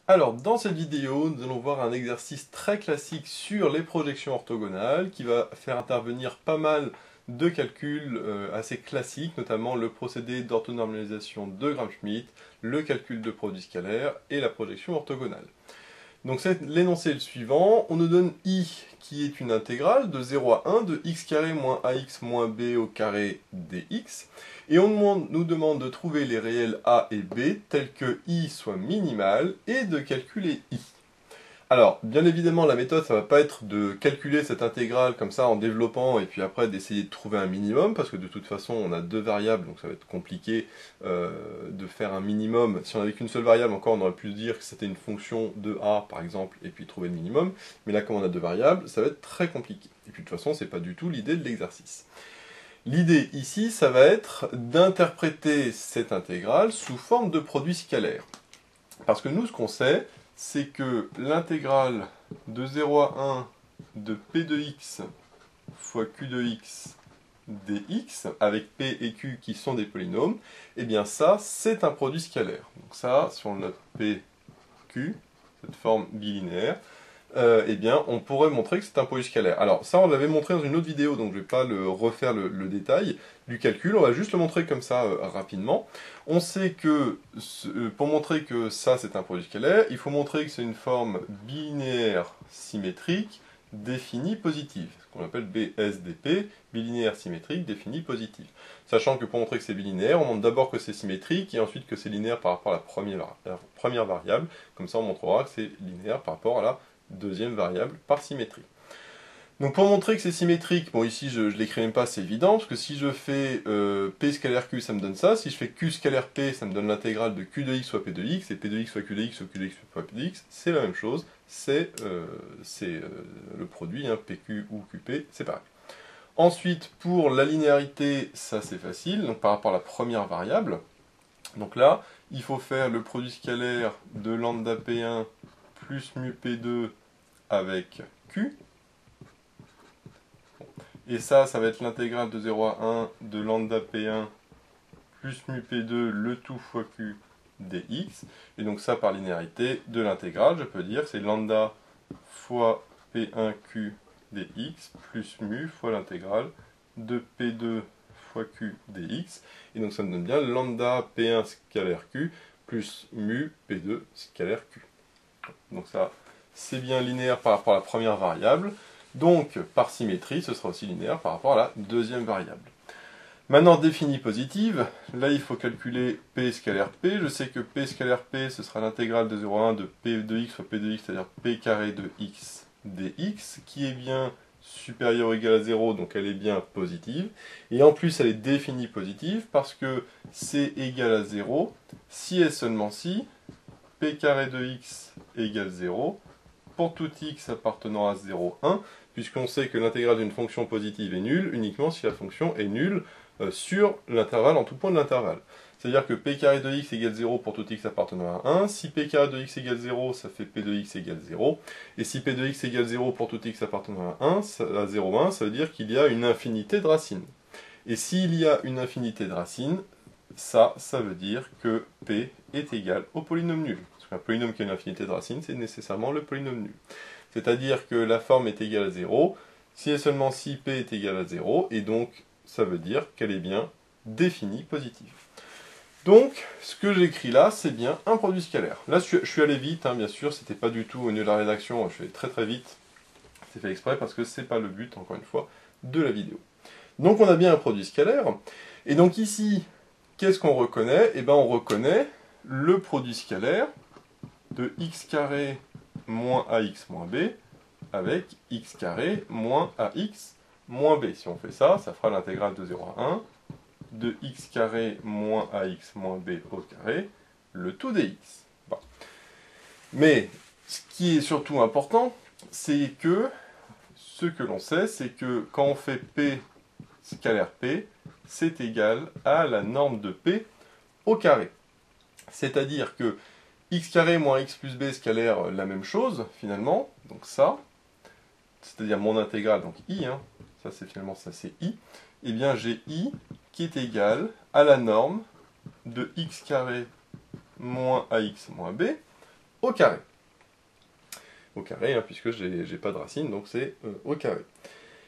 Alors, dans cette vidéo, nous allons voir un exercice très classique sur les projections orthogonales qui va faire intervenir pas mal de calculs assez classiques, notamment le procédé d'orthonormalisation de Gram-Schmidt, le calcul de produit scalaire et la projection orthogonale. Donc l'énoncé est le suivant, on nous donne I qui est une intégrale de 0 à 1 de x carré moins ax moins b au carré dx, et on nous demande de trouver les réels a et b tels que I soit minimal et de calculer I. Alors, bien évidemment, la méthode, ça va pas être de calculer cette intégrale comme ça en développant et puis après d'essayer de trouver un minimum, parce que de toute façon, on a deux variables, donc ça va être compliqué de faire un minimum. Si on avait qu'une seule variable, encore, on aurait pu se dire que c'était une fonction de a, par exemple, et puis trouver le minimum. Mais là, comme on a deux variables, ça va être très compliqué. Et puis de toute façon, c'est pas du tout l'idée de l'exercice. L'idée ici, ça va être d'interpréter cette intégrale sous forme de produit scalaire. Parce que nous, ce qu'on sait, c'est que l'intégrale de 0 à 1 de p de x fois q de x dx, avec p et q qui sont des polynômes, eh bien ça, c'est un produit scalaire. Donc ça, si on note p, q, cette forme bilinéaire, eh bien, on pourrait montrer que c'est un produit scalaire. Alors, ça, on l'avait montré dans une autre vidéo, donc je ne vais pas refaire le détail du calcul, on va juste le montrer comme ça rapidement. On sait que, pour montrer que ça, c'est un produit scalaire, il faut montrer que c'est une forme bilinéaire symétrique définie positive, ce qu'on appelle BSDP, bilinéaire symétrique définie positive. Sachant que pour montrer que c'est bilinéaire, on montre d'abord que c'est symétrique, et ensuite que c'est linéaire par rapport à la première variable, comme ça on montrera que c'est linéaire par rapport à la deuxième variable par symétrie. Donc pour montrer que c'est symétrique, bon ici je l'écris même pas, c'est évident, parce que si je fais p scalaire q, ça me donne ça, si je fais q scalaire p, ça me donne l'intégrale de q de x fois p de x, et p de x fois q de x soit q de x fois p de x, c'est la même chose, c'est le produit, hein, pq ou qp, c'est pareil. Ensuite, pour la linéarité, ça c'est facile, donc par rapport à la première variable, donc là, il faut faire le produit scalaire de lambda p1 plus mu p2 avec q. Et ça va être l'intégrale de 0 à 1 de lambda p1 plus mu p2 le tout fois q dx. Et donc ça, par linéarité de l'intégrale, je peux dire c'est lambda fois p1q dx plus mu fois l'intégrale de p2 fois q dx. Et donc ça me donne bien lambda p1 scalaire q plus mu p2 scalaire q. Donc ça, c'est bien linéaire par rapport à la première variable. Donc, par symétrie, ce sera aussi linéaire par rapport à la deuxième variable. Maintenant, définie positive, là il faut calculer p scalaire p. Je sais que p scalaire p, ce sera l'intégrale de 0 à 1 de p de x fois p de x, c'est-à-dire p carré de x dx, qui est bien supérieure ou égale à 0, donc elle est bien positive. Et en plus, elle est définie positive parce que c égale à 0, si et seulement si p carré de x égale 0, pour tout x appartenant à 0, 1, puisqu'on sait que l'intégrale d'une fonction positive est nulle uniquement si la fonction est nulle sur l'intervalle en tout point de l'intervalle. C'est-à-dire que p carré de x égale 0 pour tout x appartenant à 1, si p carré de x égale 0, ça fait p de x égale 0, et si p de x égale 0 pour tout x appartenant à 1, à 0, 1, ça veut dire qu'il y a une infinité de racines. Et s'il y a une infinité de racines, ça veut dire que p est égal au polynôme nul. Parce qu'un polynôme qui a une infinité de racines, c'est nécessairement le polynôme nul. C'est-à-dire que la forme est égale à 0, si et seulement si p est égal à 0, et donc ça veut dire qu'elle est bien définie positive. Donc, ce que j'écris là, c'est bien un produit scalaire. Là, je suis allé vite, hein, bien sûr, c'était pas du tout au niveau de la rédaction, je suis allé très très vite. C'est fait exprès parce que c'est pas le but, encore une fois, de la vidéo. Donc on a bien un produit scalaire, et donc ici, qu'est-ce qu'on reconnaît? Eh bien on reconnaît le produit scalaire de x carré moins ax moins b avec x carré moins ax moins b. Si on fait ça, ça fera l'intégrale de 0 à 1 de x carré moins ax moins b au carré, le tout dx. Bon. Mais ce qui est surtout important, c'est que ce que l'on sait, c'est que quand on fait p scalaire p, c'est égal à la norme de p au carré. C'est-à-dire que x carré moins x plus b scalaire la même chose, finalement, donc ça, c'est-à-dire mon intégrale, donc i, hein, ça c'est finalement ça c'est i, et bien j'ai i qui est égal à la norme de x carré moins ax moins b au carré. Au carré, hein, puisque j'ai pas de racine, donc c'est au carré.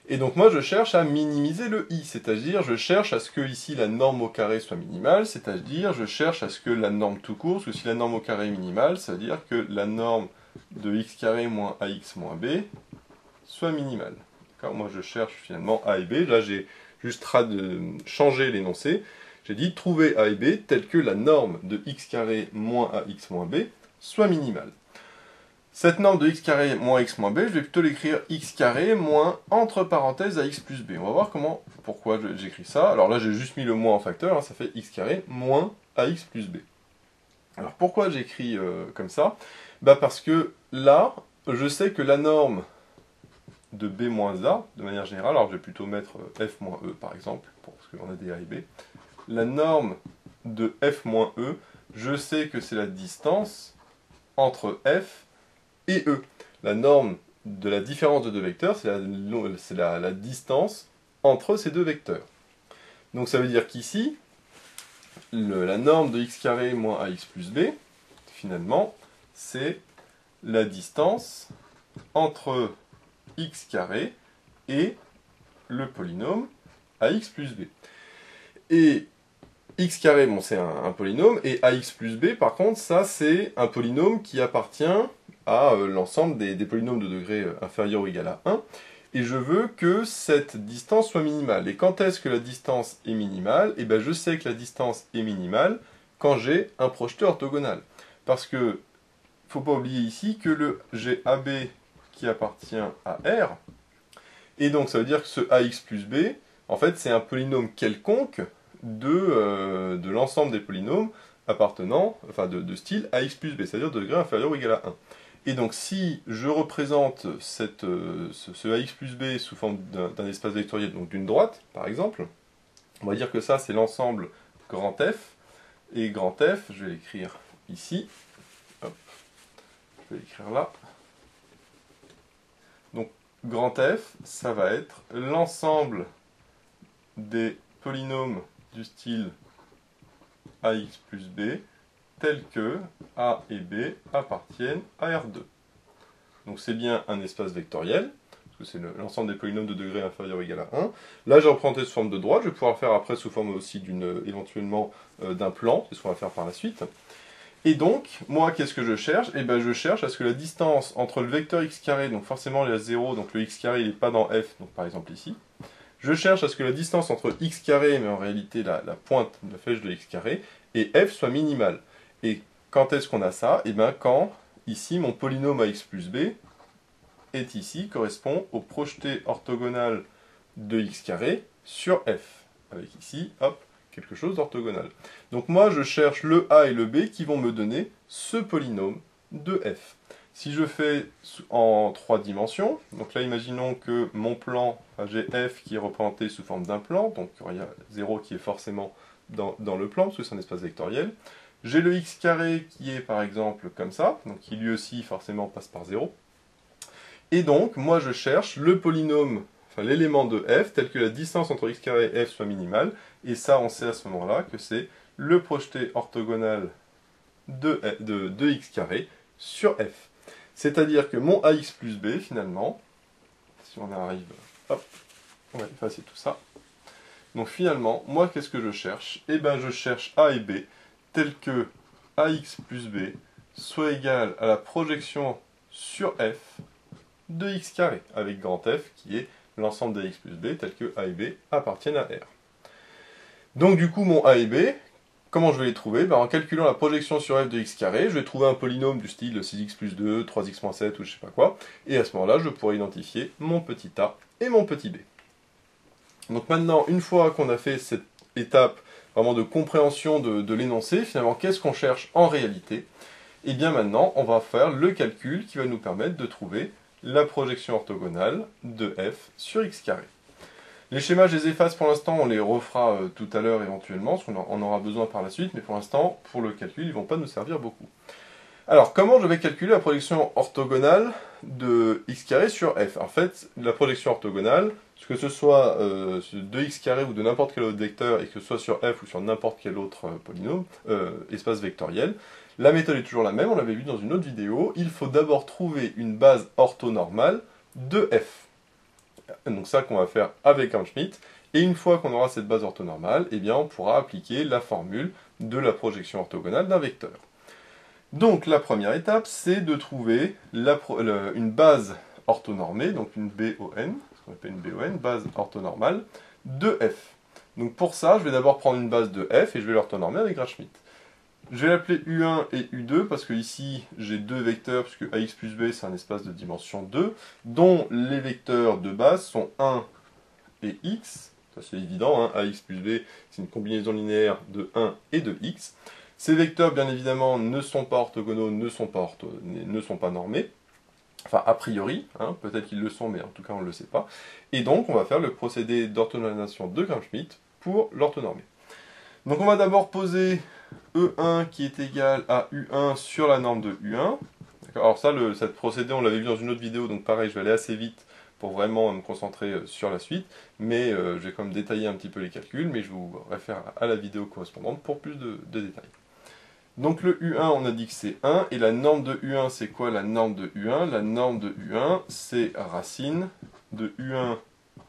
Et donc moi je cherche à minimiser le i, c'est-à-dire je cherche à ce que ici la norme au carré soit minimale, c'est-à-dire je cherche à ce que la norme tout court, parce que si la norme au carré est minimale, ça veut dire que la norme de x carré moins ax moins b soit minimale. Moi je cherche finalement a et b, là j'ai juste changé l'énoncé, j'ai dit trouver a et b tel que la norme de x carré moins ax moins b soit minimale. Cette norme de x carré moins x moins b, je vais plutôt l'écrire x carré moins entre parenthèses ax plus b. On va voir pourquoi j'écris ça. Alors là, j'ai juste mis le moins en facteur, hein, ça fait x carré moins ax plus b. Alors pourquoi j'écris comme ça? Parce que là, je sais que la norme de b moins a, de manière générale, alors je vais plutôt mettre f moins e par exemple, parce qu'on a des a et b. La norme de f moins e, je sais que c'est la distance entre f et E. La norme de la différence de deux vecteurs, c'est la distance entre ces deux vecteurs. Donc ça veut dire qu'ici, la norme de x carré moins ax plus b, finalement, c'est la distance entre x carré et le polynôme ax plus b. Et x carré, bon, c'est un polynôme, et ax plus b, par contre, ça, c'est un polynôme qui appartient à l'ensemble des polynômes de degré inférieur ou égal à 1, et je veux que cette distance soit minimale. Et quand est-ce que la distance est minimale? Eh bien, je sais que la distance est minimale quand j'ai un projeté orthogonal. Parce que, il ne faut pas oublier ici que j'ai AB qui appartient à R, et donc ça veut dire que ce AX plus B, en fait, c'est un polynôme quelconque de l'ensemble des polynômes appartenant, enfin de style AX plus B, c'est-à-dire de degré inférieur ou égal à 1. Et donc si je représente ce AX plus B sous forme d'un espace vectoriel, donc d'une droite, par exemple, on va dire que ça c'est l'ensemble grand F, et grand F, je vais l'écrire ici, hop, je vais l'écrire là. Donc grand F, ça va être l'ensemble des polynômes du style AX plus B, tels que A et B appartiennent à R2. Donc c'est bien un espace vectoriel, parce que c'est l'ensemble des polynômes de degré inférieur ou égal à 1. Là j'ai représenté sous forme de droite, je vais pouvoir le faire après sous forme aussi éventuellement d'un plan, c'est ce qu'on va faire par la suite. Et donc, moi qu'est-ce que je cherche? Eh bien je cherche à ce que la distance entre le vecteur x carré, donc forcément il y a 0, donc le x carré il n'est pas dans f, donc par exemple ici. Je cherche à ce que la distance entre x carré, mais en réalité la pointe, la flèche de x carré, et f soit minimale. Et quand est-ce qu'on a ça? Eh bien quand, ici, mon polynôme ax plus b est ici, correspond au projeté orthogonal de x carré sur f. Avec ici, hop, quelque chose d'orthogonal. Donc moi, je cherche le a et le b qui vont me donner ce polynôme de f. Si je fais en 3 dimensions, donc là imaginons que mon plan, j'ai f qui est représenté sous forme d'un plan, donc il y a 0 qui est forcément dans le plan, parce que c'est un espace vectoriel. J'ai le x carré qui est par exemple comme ça, donc qui lui aussi forcément passe par 0. Et donc, moi je cherche le polynôme, enfin l'élément de f, tel que la distance entre x carré et f soit minimale, et ça on sait à ce moment-là que c'est le projeté orthogonal de x carré sur f. C'est-à-dire que mon ax plus b, finalement, si on arrive, hop, on va effacer tout ça. Donc finalement, moi qu'est-ce que je cherche? Eh bien je cherche a et b, tel que ax plus b soit égal à la projection sur f de x carré, avec grand F qui est l'ensemble de x plus b, tel que a et b appartiennent à R. Donc du coup, mon a et b, comment je vais les trouver? En calculant la projection sur f de x carré, je vais trouver un polynôme du style 6x plus 2, 3x moins 7 ou je sais pas quoi, et à ce moment-là, je pourrai identifier mon petit a et mon petit b. Donc maintenant, une fois qu'on a fait cette étape vraiment de compréhension de l'énoncé, finalement, qu'est-ce qu'on cherche en réalité? Et bien maintenant, on va faire le calcul qui va nous permettre de trouver la projection orthogonale de f sur x carré. Les schémas, je les efface pour l'instant, on les refera tout à l'heure éventuellement, parce qu'on en aura besoin par la suite, mais pour l'instant, pour le calcul, ils ne vont pas nous servir beaucoup. Alors, comment je vais calculer la projection orthogonale de x carré sur f? En fait, la projection orthogonale, que ce soit de x carré ou de n'importe quel autre vecteur, et que ce soit sur f ou sur n'importe quel autre polynôme, espace vectoriel, la méthode est toujours la même, on l'avait vu dans une autre vidéo. Il faut d'abord trouver une base orthonormale de f. Donc ça qu'on va faire avec Schmidt. Et une fois qu'on aura cette base orthonormale, eh bien on pourra appliquer la formule de la projection orthogonale d'un vecteur. Donc la première étape, c'est de trouver une base orthonormée, donc une BON, ce qu'on appelle une BON, base orthonormale, de f. Donc pour ça, je vais d'abord prendre une base de f et je vais l'orthonormer avec Schmidt. Je vais l'appeler U1 et U2 parce que ici j'ai deux vecteurs, puisque AX plus B c'est un espace de dimension 2, dont les vecteurs de base sont 1 et X. Ça c'est évident, hein, AX plus B c'est une combinaison linéaire de 1 et de X. Ces vecteurs, bien évidemment, ne sont pas orthogonaux, ne sont pas normés. Enfin, a priori, hein, peut-être qu'ils le sont, mais en tout cas, on ne le sait pas. Et donc, on va faire le procédé d'orthonormalisation de Gram-Schmidt pour l'orthonormer. Donc, on va d'abord poser E1 qui est égal à U1 sur la norme de U1. Alors ça, cette procédé, on l'avait vu dans une autre vidéo, donc pareil, je vais aller assez vite pour vraiment me concentrer sur la suite, mais je vais quand même détailler un petit peu les calculs, mais je vous réfère à la vidéo correspondante pour plus de détails. Donc le U1, on a dit que c'est 1, et la norme de U1, c'est quoi la norme de U1? La norme de U1, c'est racine de U1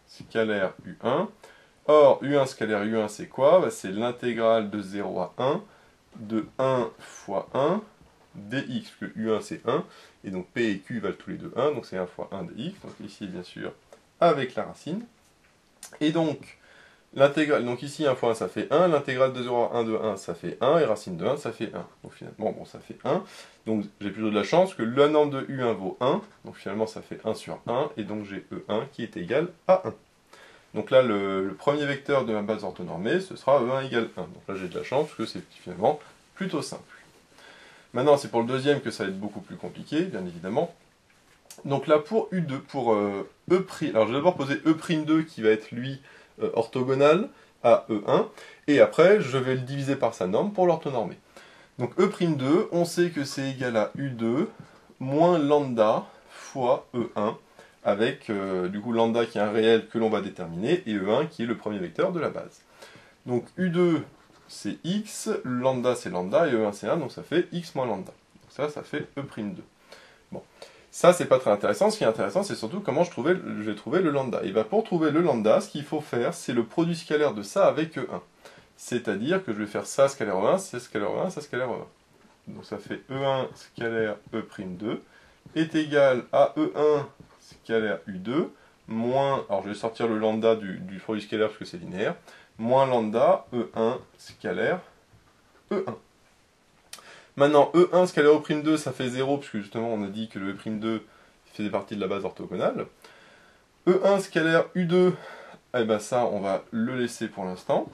scalaire U1. Or, U1 scalaire U1, c'est quoi? Bah, c'est l'intégrale de 0 à 1 de 1 fois 1 dx, que U1 c'est 1, et donc P et Q valent tous les deux 1, donc c'est 1 fois 1 dx, donc ici bien sûr avec la racine. Et donc, l'intégrale, donc ici 1 fois 1 ça fait 1, l'intégrale de 0 à 1 de 1 ça fait 1, et racine de 1 ça fait 1. Donc finalement, bon ça fait 1, donc j'ai plutôt de la chance que la norme de U1 vaut 1, donc finalement ça fait 1 sur 1, et donc j'ai E1 qui est égal à 1. Donc là, le premier vecteur de ma base orthonormée, ce sera E1 égale 1. Donc là, j'ai de la chance, parce que c'est finalement plutôt simple. Maintenant, c'est pour le deuxième que ça va être beaucoup plus compliqué, bien évidemment. Donc là, pour U2, pour E', alors je vais d'abord poser E'2 qui va être, lui, orthogonal à E1, et après, je vais le diviser par sa norme pour l'orthonormer. Donc E'2, on sait que c'est égal à U2 moins lambda fois E1, avec du coup lambda qui est un réel que l'on va déterminer, et E1 qui est le premier vecteur de la base. Donc U2 c'est X, lambda c'est lambda, et E1 c'est 1, donc ça fait X moins lambda. Donc ça fait E'2. Bon, ça c'est pas très intéressant, ce qui est intéressant c'est surtout comment je vais trouver le lambda. Et bien pour trouver le lambda, ce qu'il faut faire, c'est le produit scalaire de ça avec E1. C'est-à-dire que je vais faire ça scalaire E1, ça scalaire E1, ça scalaire E1. Donc ça fait E1 scalaire E'2 est égal à E1 scalaire U2 moins, alors je vais sortir le lambda du produit scalaire parce que c'est linéaire, moins lambda E1 scalaire E1. Maintenant, E1 scalaire E'2, ça fait 0, puisque justement on a dit que le E'2 faisait partie de la base orthogonale. E1 scalaire U2, eh ben ça, on va le laisser pour l'instant.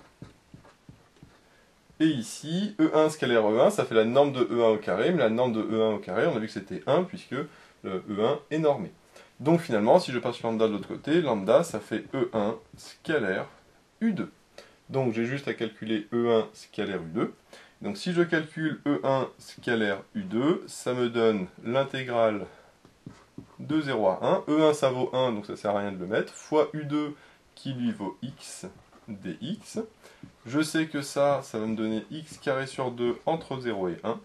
Et ici, E1 scalaire E1, ça fait la norme de E1 au carré, mais la norme de E1 au carré, on a vu que c'était 1, puisque le E1 est normé. Donc finalement, si je passe lambda de l'autre côté, lambda, ça fait E1 scalaire U2. Donc j'ai juste à calculer E1 scalaire U2. Donc si je calcule E1 scalaire U2, ça me donne l'intégrale de 0 à 1. E1 ça vaut 1, donc ça sert à rien de le mettre, fois U2 qui lui vaut x dx. Je sais que ça va me donner x carré sur 2 entre 0 et 1.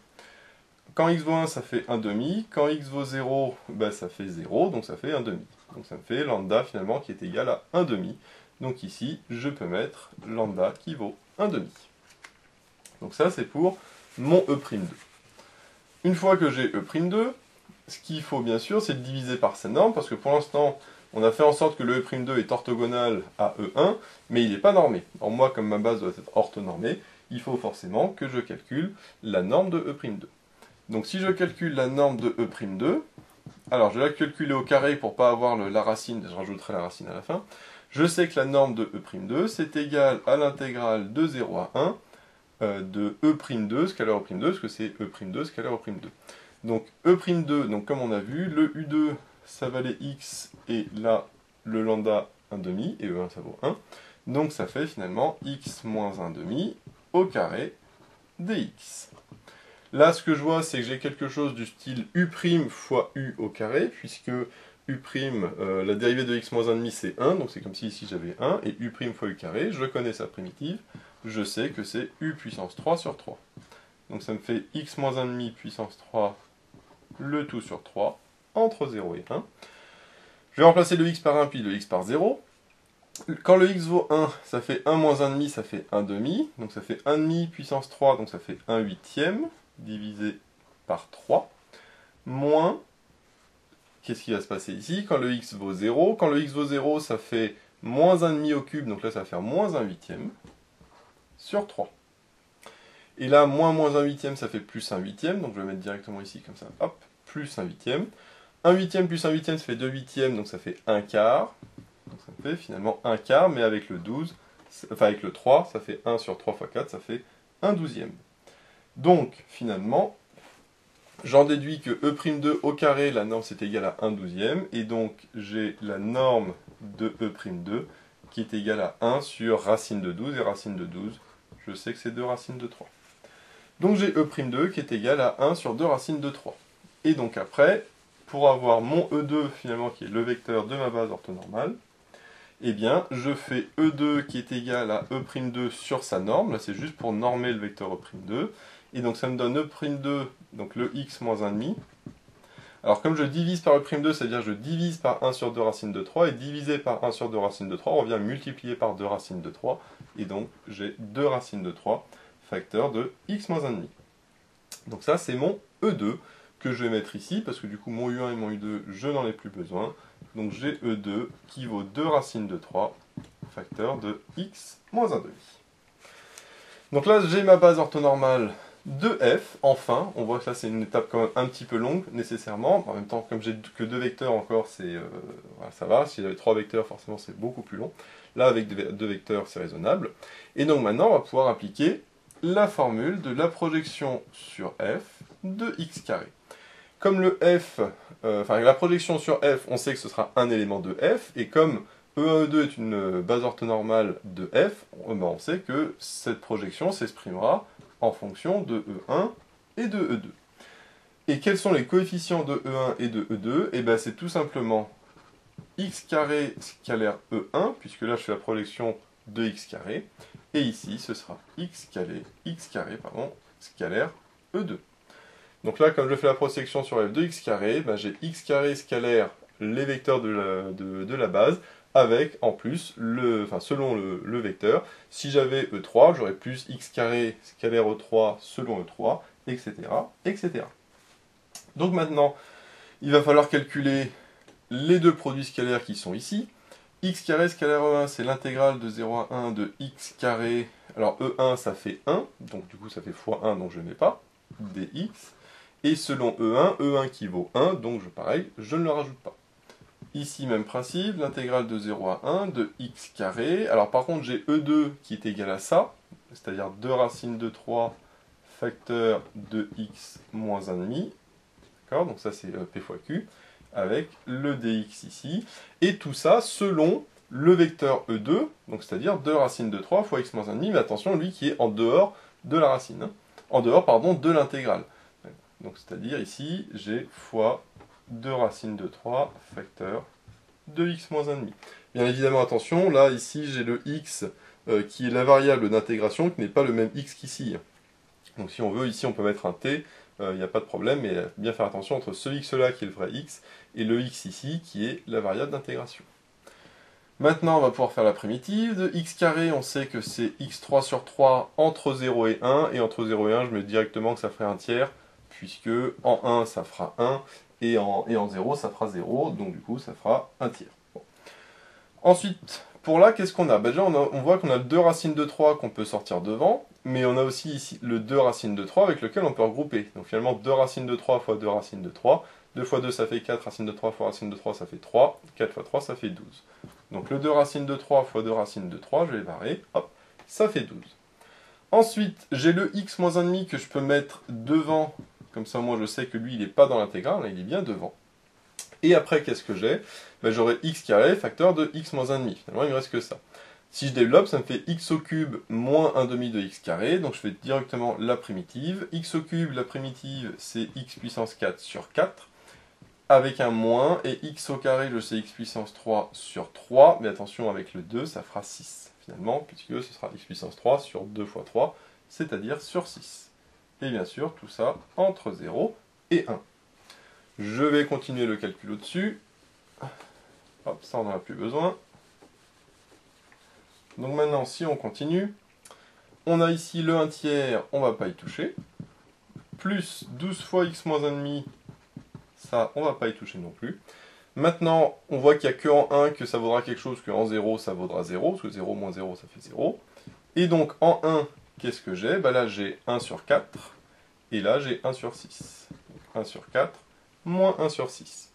Quand x vaut 1, ça fait 1 demi. Quand x vaut 0, ben, ça fait 0, donc ça fait 1 demi. Donc ça me fait lambda finalement qui est égal à 1 demi. Donc ici, je peux mettre lambda qui vaut 1 demi. Donc ça, c'est pour mon E'2. Une fois que j'ai E'2, ce qu'il faut bien sûr, c'est de diviser par sa norme, parce que pour l'instant, on a fait en sorte que le E'2 est orthogonal à E1, mais il n'est pas normé. Alors moi, comme ma base doit être orthonormée, il faut forcément que je calcule la norme de E'2. Donc si je calcule la norme de E'2, alors je vais la calculer au carré pour ne pas avoir la racine, je rajouterai la racine à la fin. Je sais que la norme de E'2, c'est égal à l'intégrale de 0 à 1 de E'2 scalaire E'2, parce que c'est E'2 scalaire E'2. Donc E'2, donc comme on a vu, le U2 ça valait x, et là le lambda 1 demi, et E1 ça vaut 1. Donc ça fait finalement x moins 1 demi au carré dx. Là, ce que je vois, c'est que j'ai quelque chose du style u' fois u au carré, puisque u', la dérivée de x moins 1,5 c'est 1, donc c'est comme si ici j'avais 1, et u' fois u carré, je connais sa primitive, je sais que c'est u puissance 3 sur 3. Donc ça me fait x moins 1,5 puissance 3, le tout sur 3, entre 0 et 1. Je vais remplacer le x par 1, puis le x par 0. Quand le x vaut 1, ça fait 1 moins 1,5, ça fait 1 demi, donc ça fait 1,5 puissance 3, donc ça fait 1 huitième, divisé par 3, moins, qu'est-ce qui va se passer ici? Quand le x vaut 0, quand le x vaut 0, ça fait moins 1,5 au cube, donc là ça va faire moins 1 huitième, sur 3. Et là, moins 1 huitième, ça fait plus 1 huitième, donc je vais mettre directement ici, comme ça, hop, plus 1 huitième. 1 huitième plus 1 huitième, ça fait 2 huitièmes, donc ça fait 1 quart. Donc ça fait finalement 1 quart, mais avec le 12, enfin avec le 3, ça fait 1 sur 3 fois 4, ça fait 1 douzième. Donc, finalement, j'en déduis que e'2 au carré, la norme c'est égal à 1 douzième, et donc j'ai la norme de e'2 qui est égale à 1 sur racine de 12, et racine de 12, je sais que c'est 2 racines de 3. Donc j'ai e'2 qui est égal à 1 sur 2 racines de 3. Et donc après, pour avoir mon e2 finalement qui est le vecteur de ma base orthonormale, eh bien je fais e2 qui est égal à e'2 sur sa norme, là c'est juste pour normer le vecteur e'2, et donc ça me donne e'2, donc le x moins 1,5. Alors comme je divise par e'2, c'est-à-dire je divise par 1 sur 2 racines de 3, et diviser par 1 sur 2 racines de 3 revient multiplier par 2 racines de 3, et donc j'ai 2 racines de 3, facteur de x moins 1,5. Donc ça c'est mon e2, que je vais mettre ici, parce que du coup mon u1 et mon u2, je n'en ai plus besoin. Donc j'ai e2 qui vaut 2 racines de 3, facteur de x moins 1,5. Donc là j'ai ma base orthonormale de f, enfin, on voit que là c'est une étape quand même un petit peu longue, nécessairement. En même temps, comme j'ai que 2 vecteurs encore, voilà, ça va. Si j'avais 3 vecteurs, forcément c'est beaucoup plus long. Là avec 2 vecteurs, c'est raisonnable. Et donc maintenant, on va pouvoir appliquer la formule de la projection sur f de x carré. Comme le f, la projection sur f, on sait que ce sera un élément de f, et comme E1, E2 est une base orthonormale de f, on sait que cette projection s'exprimera en fonction de E1 et de E2. Et quels sont les coefficients de E1 et de E2? Et bien c'est tout simplement x carré scalaire E1, puisque là je fais la projection de x carré, et ici ce sera x carré scalaire E2. Donc là, comme je fais la projection sur f de x carré, ben j'ai x carré scalaire les vecteurs de la base, avec en plus, selon le vecteur, si j'avais E3, j'aurais plus x carré scalaire E3 selon E3, etc., etc. Donc maintenant, il va falloir calculer les deux produits scalaires qui sont ici. X carré scalaire E1, c'est l'intégrale de 0 à 1 de x carré. Alors E1, ça fait 1, donc du coup ça fait fois 1, donc je ne mets pas, dx. Et selon E1, E1 qui vaut 1, donc pareil, je ne le rajoute pas. Ici, même principe, l'intégrale de 0 à 1 de x carré. Alors par contre, j'ai E2 qui est égal à ça, c'est-à-dire 2 racines de 3 facteur de x moins 1,5. D'accord, donc ça c'est P fois Q, avec le dx ici. Et tout ça selon le vecteur E2, donc c'est-à-dire 2 racines de 3 fois x moins 1,5, mais attention, lui qui est en dehors de la racine, hein. En dehors, pardon, de l'intégrale. Donc c'est-à-dire ici, j'ai fois 2 racines de 3 facteur de x moins 1,5. Bien évidemment, attention, là, ici, j'ai le x qui est la variable d'intégration, qui n'est pas le même x qu'ici. Donc si on veut, ici, on peut mettre un t, il n'y a pas de problème, mais bien faire attention entre ce x-là, qui est le vrai x, et le x ici, qui est la variable d'intégration. Maintenant, on va pouvoir faire la primitive. De x carré, on sait que c'est x3 sur 3 entre 0 et 1, et entre 0 et 1, je mets directement que ça ferait un tiers, puisque en 1 ça fera 1, et en 0 ça fera 0, donc du coup ça fera un tiers. Bon. Ensuite, pour là, qu'est-ce qu'on a? Déjà, on voit qu'on a le 2 racines de 3 qu'on peut sortir devant, mais on a aussi ici le 2 racines de 3 avec lequel on peut regrouper. Donc finalement, 2 racines de 3 fois 2 racines de 3, 2 fois 2 ça fait 4, racines de 3 fois racine de 3 ça fait 3, 4 fois 3 ça fait 12. Donc le 2 racines de 3 fois 2 racines de 3, je vais les barrer, hop, ça fait 12. Ensuite, j'ai le x moins 1,5 que je peux mettre devant, comme ça moi je sais que lui il n'est pas dans l'intégrale, il est bien devant. Et après, qu'est-ce que j'ai? Ben, j'aurai x carré facteur de x moins 1,5, finalement il ne me reste que ça. Si je développe, ça me fait x au cube moins 1 demi de x carré, donc je fais directement la primitive. X au cube, la primitive, c'est x puissance 4 sur 4, avec un moins, et x au carré, je sais x puissance 3 sur 3, mais attention, avec le 2, ça fera 6, finalement, puisque ce sera x puissance 3 sur 2 fois 3, c'est-à-dire sur 6. Et bien sûr, tout ça entre 0 et 1. Je vais continuer le calcul au-dessus. Hop, ça on n'en a plus besoin. Donc maintenant, si on continue, on a ici le 1 tiers, on ne va pas y toucher. Plus 12 fois x moins 1,5, ça, on ne va pas y toucher non plus. Maintenant, on voit qu'il n'y a que en 1 que ça vaudra quelque chose, qu'en 0, ça vaudra 0, parce que 0 moins 0, ça fait 0. Et donc, en 1, qu'est-ce que j'ai? Bah là, j'ai 1 sur 4, et là, j'ai 1 sur 6. Donc, 1 sur 4, moins 1 sur 6.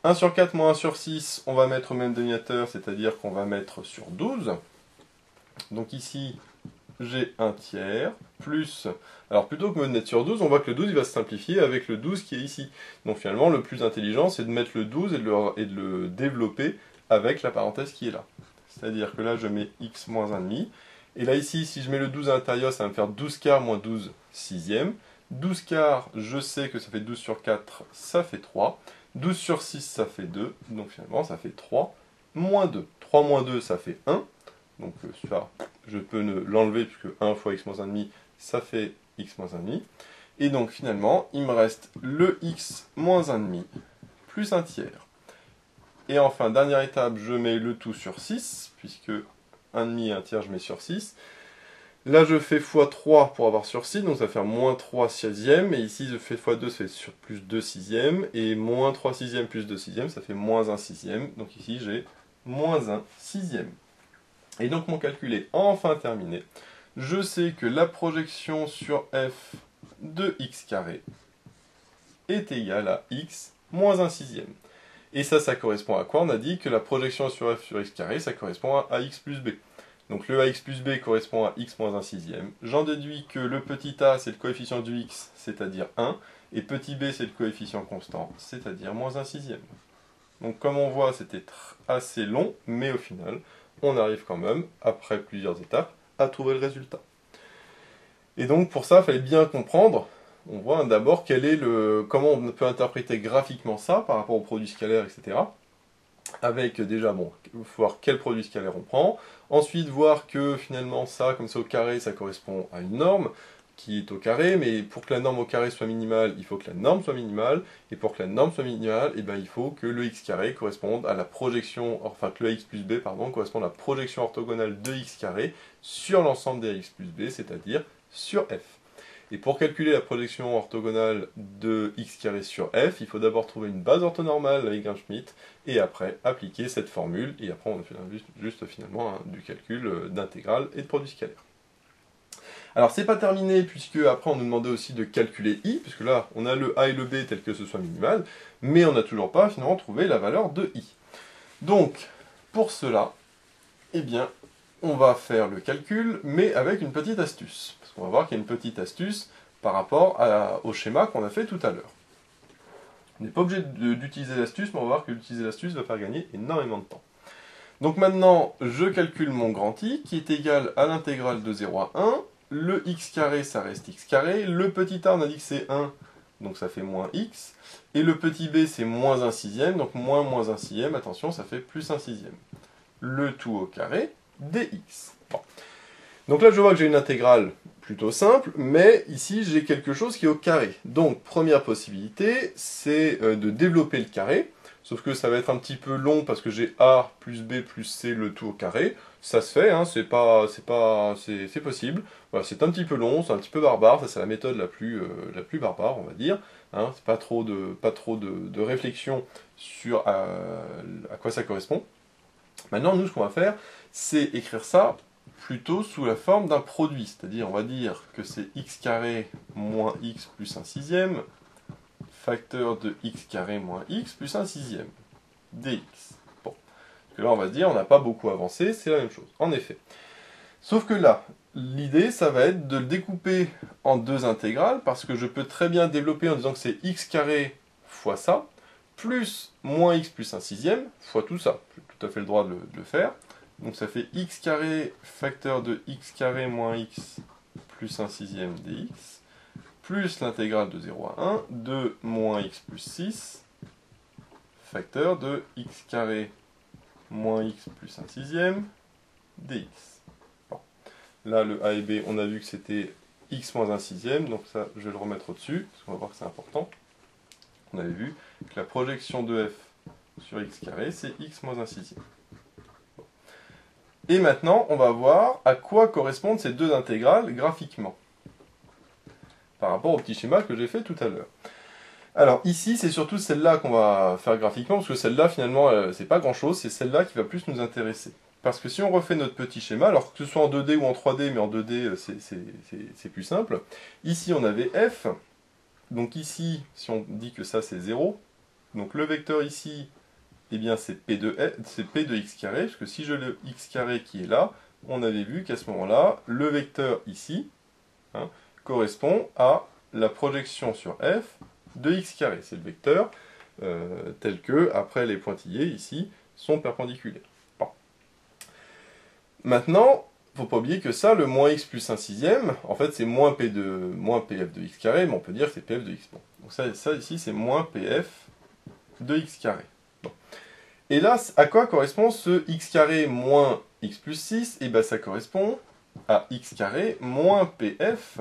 1 sur 4 moins 1 sur 6, on va mettre au même dénominateur, c'est-à-dire qu'on va mettre sur 12. Donc ici, j'ai 1 tiers, plus... Alors plutôt que de mettre sur 12, on voit que le 12 il va se simplifier avec le 12 qui est ici. Donc finalement, le plus intelligent, c'est de mettre le 12 et de le développer avec la parenthèse qui est là. C'est-à-dire que là, je mets x moins 1,5. Et là, ici, si je mets le 12 à l'intérieur, ça va me faire 12 quarts moins 12 sixièmes. 12 quarts, je sais que ça fait 12 sur 4, ça fait 3. 12 sur 6, ça fait 2. Donc finalement, ça fait 3 moins 2. 3 moins 2, ça fait 1. Donc ça, je peux l'enlever puisque 1 fois x moins 1,5, ça fait x moins 1,5. Et donc finalement, il me reste le x moins 1,5 plus 1 tiers. Et enfin, dernière étape, je mets le tout sur 6, puisque 1,5 et 1 tiers, je mets sur 6. Là, je fais x3 pour avoir sur 6, donc ça va faire moins 3 sixièmes. Et ici, je fais x2, ça fait sur plus 2 sixièmes. Et moins 3 sixièmes plus 2 sixièmes, ça fait moins 1 sixième. Donc ici, j'ai moins 1 sixième. Et donc mon calcul est enfin terminé. Je sais que la projection sur f de x carré est égale à x moins 1 sixième. Et ça correspond à quoi? On a dit que la projection sur f sur x carré, ça correspond à ax plus b. Donc le ax plus b correspond à x moins 1 sixième. J'en déduis que le petit a, c'est le coefficient du x, c'est-à-dire 1, et petit b, c'est le coefficient constant, c'est-à-dire moins 1 sixième. Donc comme on voit, c'était assez long, mais au final, on arrive quand même, après plusieurs étapes, à trouver le résultat. Et donc pour ça, il fallait bien comprendre, on voit d'abord comment on peut interpréter graphiquement ça par rapport au produit scalaire, etc. Avec déjà, bon, voir quel produit scalaire on prend. Ensuite, voir que finalement ça, comme c'est au carré, ça correspond à une norme qui est au carré, mais pour que la norme au carré soit minimale, il faut que la norme soit minimale, et pour que la norme soit minimale, eh ben, il faut que le x carré corresponde à la projection, enfin que le x plus b, pardon, corresponde à la projection orthogonale de x carré sur l'ensemble des x plus b, c'est-à-dire sur f. Et pour calculer la projection orthogonale de x carré sur f, il faut d'abord trouver une base orthonormale avec Lagrange-Schmitt, et après appliquer cette formule, et après on fait juste finalement du calcul d'intégrale et de produit scalaire. Alors c'est pas terminé, puisque après on nous demandait aussi de calculer i, puisque là on a le a et le b tel que ce soit minimal, mais on n'a toujours pas finalement trouvé la valeur de i. Donc, pour cela, eh bien, on va faire le calcul, mais avec une petite astuce. Parce qu'on va voir qu'il y a une petite astuce par rapport au schéma qu'on a fait tout à l'heure. On n'est pas obligé d'utiliser l'astuce, mais on va voir que d'utiliser l'astuce va faire gagner énormément de temps. Donc maintenant, je calcule mon grand I, qui est égal à l'intégrale de 0 à 1. Le x carré, ça reste x carré. Le petit a, on a dit que c'est 1, donc ça fait moins x. Et le petit b, c'est moins 1 sixième, donc moins 1 sixième, attention, ça fait plus 1 sixième. Le tout au carré, dx. Bon. Donc là, je vois que j'ai une intégrale plutôt simple, mais ici, j'ai quelque chose qui est au carré. Donc, première possibilité, c'est de développer le carré, sauf que ça va être un petit peu long parce que j'ai a plus b plus c le tout au carré. Ça se fait, hein, c'est possible. Voilà, c'est un petit peu long, c'est un petit peu barbare, ça c'est la méthode la plus barbare, on va dire. Hein, c'est pas trop de réflexion sur à quoi ça correspond. Maintenant, nous, ce qu'on va faire, c'est écrire ça plutôt sous la forme d'un produit. C'est-à-dire, on va dire que c'est x carré moins x plus 1 sixième, facteur de x carré moins x plus 1 sixième, dx. Bon. Parce que là, on va se dire, on n'a pas beaucoup avancé, c'est la même chose. En effet. Sauf que là, l'idée, ça va être de le découper en deux intégrales, parce que je peux très bien développer en disant que c'est x carré fois ça, plus moins x plus 1 sixième, fois tout ça. J'ai tout à fait le droit de le faire. Donc ça fait x carré facteur de x carré moins x plus 1 sixième dx, plus l'intégrale de 0 à 1 de moins x plus 6, facteur de x carré moins x plus 1 sixième dx. Bon. Là, le a et b, on a vu que c'était x moins 1 sixième, donc ça, je vais le remettre au-dessus, parce qu'on va voir que c'est important. On avait vu que la projection de f sur x carré, c'est x moins 1 sixième. Et maintenant, on va voir à quoi correspondent ces deux intégrales graphiquement, par rapport au petit schéma que j'ai fait tout à l'heure. Alors ici, c'est surtout celle-là qu'on va faire graphiquement, parce que celle-là, finalement, c'est pas grand-chose, c'est celle-là qui va plus nous intéresser. Parce que si on refait notre petit schéma, alors que ce soit en 2D ou en 3D, mais en 2D, c'est plus simple. Ici, on avait f, donc ici, si on dit que ça, c'est 0, donc le vecteur ici, eh bien c'est P de x carré, parce que si je le x carré qui est là, on avait vu qu'à ce moment-là, le vecteur ici correspond à la projection sur f de x carré. C'est le vecteur tel que, après les pointillés ici, sont perpendiculaires. Bon. Maintenant, il ne faut pas oublier que ça, le moins x plus 1 sixième, en fait c'est moins pf de x carré, mais on peut dire que c'est pf de x. Bon. Donc ça ici, c'est moins pf de x carré. Bon. Et là, à quoi correspond ce x carré moins x plus 6? Et bien ça correspond à x carré moins pf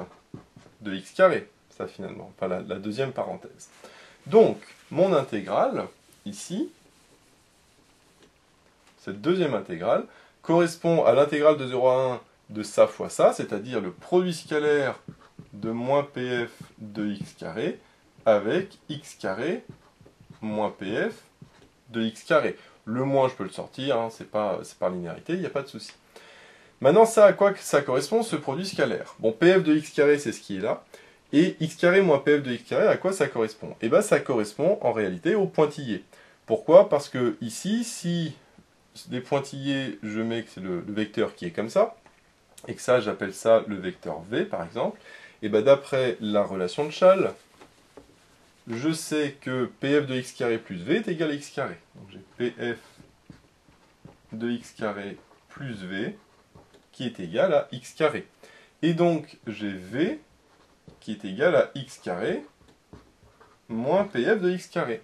de x carré, ça finalement, enfin la deuxième parenthèse. Donc, mon intégrale, ici, cette deuxième intégrale, correspond à l'intégrale de 0 à 1 de ça fois ça, c'est-à-dire le produit scalaire de moins pf de x carré avec x carré moins pf de x carré. Le moins, je peux le sortir, hein, c'est par linéarité, il n'y a pas de souci. Maintenant, ça, à quoi ça correspond, ce produit scalaire? Bon, pf de x carré, c'est ce qui est là. Et x carré moins pf de x carré, à quoi ça correspond? Eh bien, ça correspond en réalité au pointillé. Pourquoi? Parce que ici, si des pointillés, je mets que c'est le vecteur qui est comme ça, et que ça, j'appelle ça le vecteur v, par exemple, et bien d'après la relation de Chasles, je sais que pf de x carré plus v est égal à x carré. Donc j'ai pf de x carré plus v qui est égal à x carré. Et donc j'ai v qui est égal à x carré moins pf de x carré.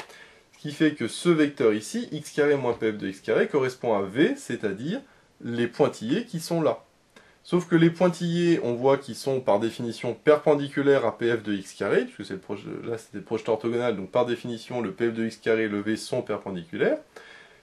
Ce qui fait que ce vecteur ici, x carré moins pf de x carré, correspond à v, c'est-à-dire les pointillés qui sont là. Sauf que les pointillés, on voit qu'ils sont par définition perpendiculaires à pf de x carré, puisque là c'était le projeteur orthogonal, donc par définition le pf de x carré et le v sont perpendiculaires,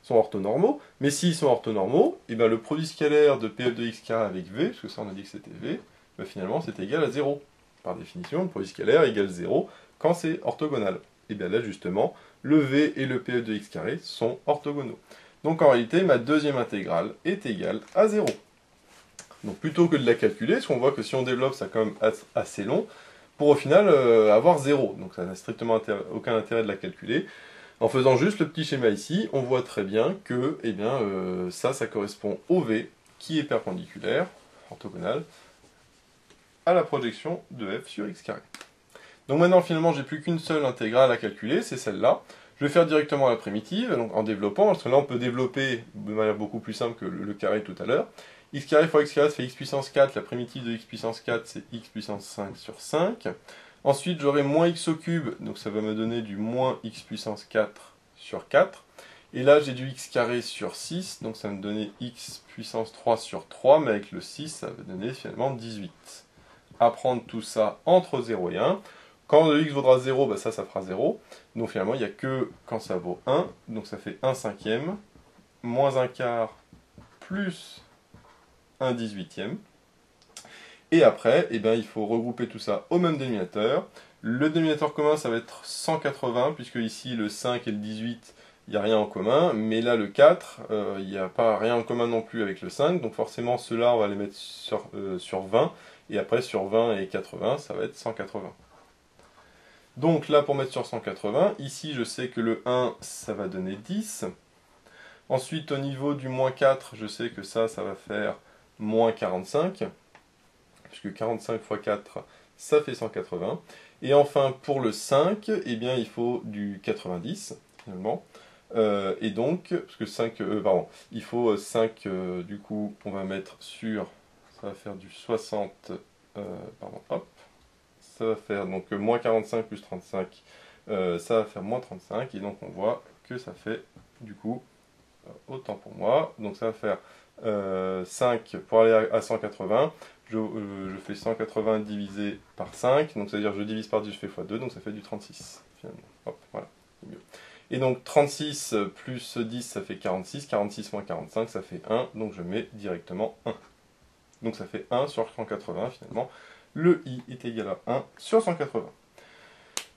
sont orthonormaux, mais s'ils sont orthonormaux, et bien le produit scalaire de pf de x carré avec v, parce que ça on a dit que c'était v, ben finalement c'est égal à 0. Par définition, le produit scalaire égale 0 quand c'est orthogonal. Et bien là justement, le v et le pf de x carré sont orthogonaux. Donc en réalité, ma deuxième intégrale est égale à 0. Donc plutôt que de la calculer, parce qu'on voit que si on développe, ça quand même assez long, pour au final avoir 0. Donc ça n'a strictement aucun intérêt de la calculer. En faisant juste le petit schéma ici, on voit très bien que eh bien, ça correspond au V qui est perpendiculaire, orthogonal, à la projection de f sur x carré. Donc maintenant, finalement, j'ai plus qu'une seule intégrale à calculer, c'est celle-là. Je vais faire directement la primitive, donc en développant, parce que là on peut développer de manière beaucoup plus simple que le carré tout à l'heure. X carré fois x carré, ça fait x puissance 4, la primitive de x puissance 4, c'est x puissance 5 sur 5. Ensuite, j'aurai moins x au cube, donc ça va me donner du moins x puissance 4 sur 4. Et là, j'ai du x carré sur 6, donc ça va me donner x puissance 3 sur 3, mais avec le 6, ça va donner finalement 18. À prendre tout ça entre 0 et 1. Quand le x vaudra 0, bah ça fera 0. Donc finalement, il n'y a que quand ça vaut 1, donc ça fait 1 cinquième, moins 1 quart, plus 1 18e. Et après, eh bien, il faut regrouper tout ça au même dénominateur. Le dénominateur commun, ça va être 180, puisque ici, le 5 et le 18, il n'y a rien en commun. Mais là, le 4, il n'y a pas rien en commun non plus avec le 5. Donc forcément, ceux-là, on va les mettre sur 20. Et après, sur 20 et 80, ça va être 180. Donc là, pour mettre sur 180, ici, je sais que le 1, ça va donner 10. Ensuite, au niveau du moins 4, je sais que ça va faire moins 45. Puisque 45 fois 4, ça fait 180. Et enfin, pour le 5, eh bien, il faut du 90, finalement. Et donc, parce que 5, pardon, il faut 5, du coup, on va mettre sur, ça va faire du 60, pardon, hop, ça va faire donc moins 45 plus 35, ça va faire moins 35, et donc on voit que ça fait, du coup, autant pour moi, donc ça va faire 5 pour aller à 180, je fais 180 divisé par 5, donc c'est-à-dire je divise par 10, je fais x2, donc ça fait du 36, finalement. Hop, voilà, c'est mieux. Et donc 36 plus 10, ça fait 46, 46 moins 45, ça fait 1, donc je mets directement 1. Donc ça fait 1 sur 180 finalement. Le i est égal à 1 sur 180.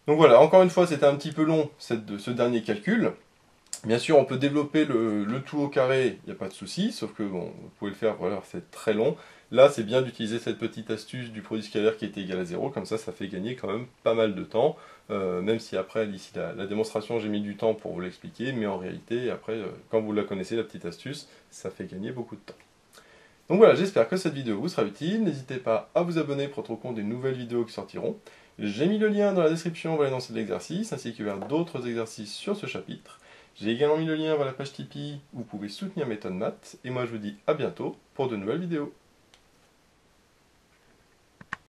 Donc voilà, encore une fois, c'était un petit peu long ce dernier calcul. Bien sûr, on peut développer le tout au carré, il n'y a pas de souci, sauf que bon, vous pouvez le faire, voilà, c'est très long. Là, c'est bien d'utiliser cette petite astuce du produit scalaire qui était égal à 0, comme ça fait gagner quand même pas mal de temps, même si après, d'ici la démonstration, j'ai mis du temps pour vous l'expliquer, mais en réalité, après, quand vous la connaissez, la petite astuce, ça fait gagner beaucoup de temps. Donc voilà, j'espère que cette vidéo vous sera utile, n'hésitez pas à vous abonner pour être au compte des nouvelles vidéos qui sortiront. J'ai mis le lien dans la description vers l'énoncé de l'exercice, ainsi que vers d'autres exercices sur ce chapitre. J'ai également mis le lien vers la page Tipeee où vous pouvez soutenir Méthode Maths, et moi je vous dis à bientôt pour de nouvelles vidéos.